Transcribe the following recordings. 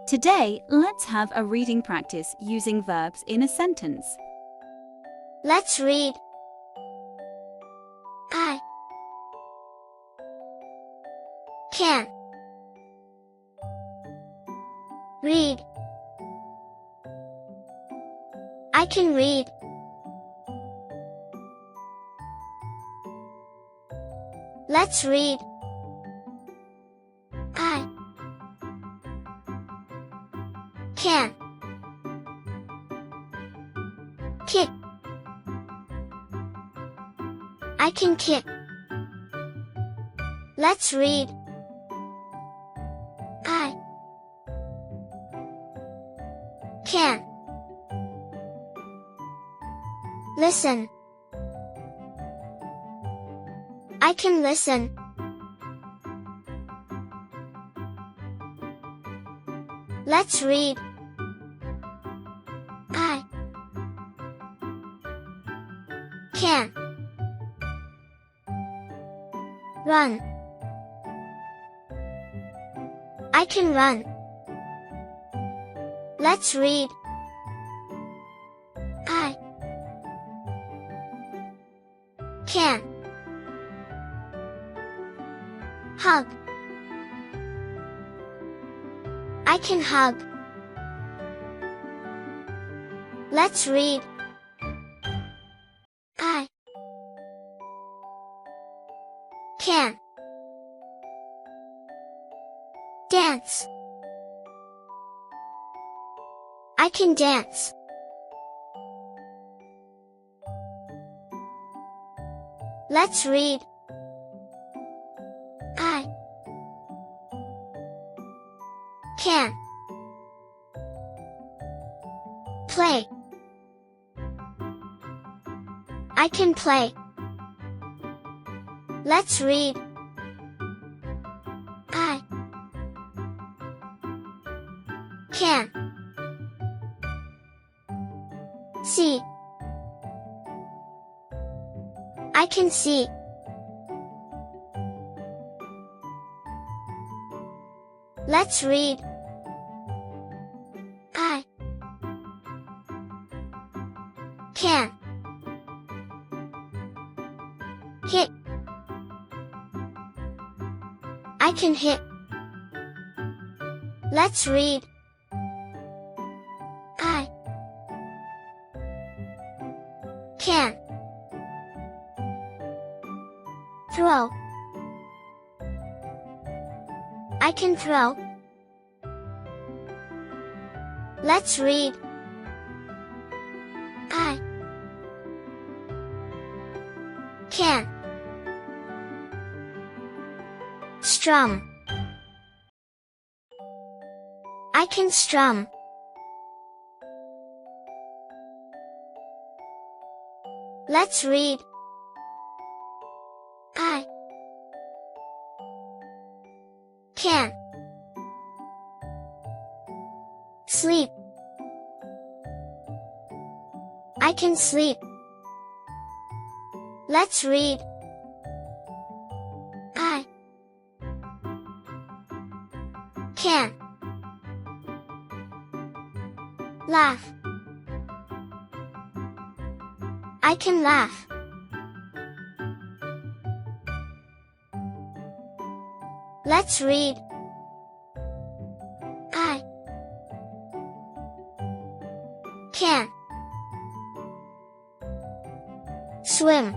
Today, let's have a reading practice using verbs in a sentence. Let's read. I can read. I can read. Let's read. I can kick. I can kick. Let's read. I can listen. I can listen. Let's read. I can run. I can run. Let's read. I can hug. I can hug. Let's read. I can dance. I can dance. Let's read. I can play. I can play. Let's read. I can see. I can see. Let's read. I can hit. I can hit. Let's read. I can throw. I can throw. Let's read. I can strum. I can strum. Let's read. I can sleep. I can sleep. Let's read. I can laugh. I can laugh. Let's read. I can swim.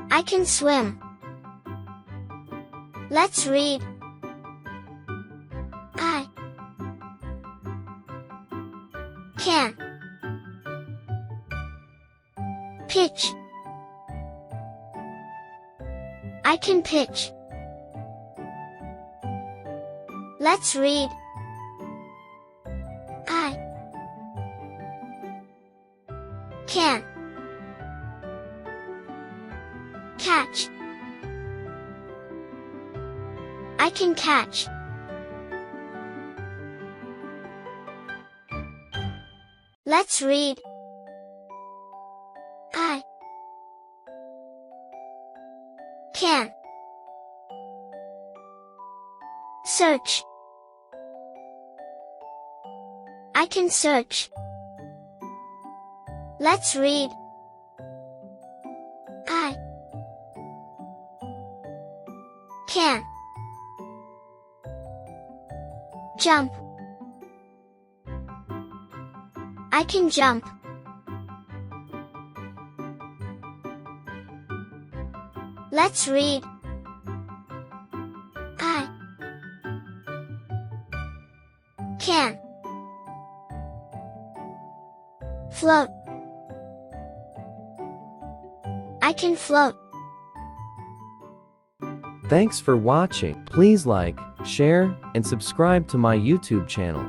I can swim. Let's read. I can pitch. I can pitch. Let's read. I can catch. I can catch. Let's read. I can Search. I can search. Let's read. I can jump. I can jump. Let's read. I can float. I can float. Thanks for watching. Please like, share, and subscribe to my YouTube channel.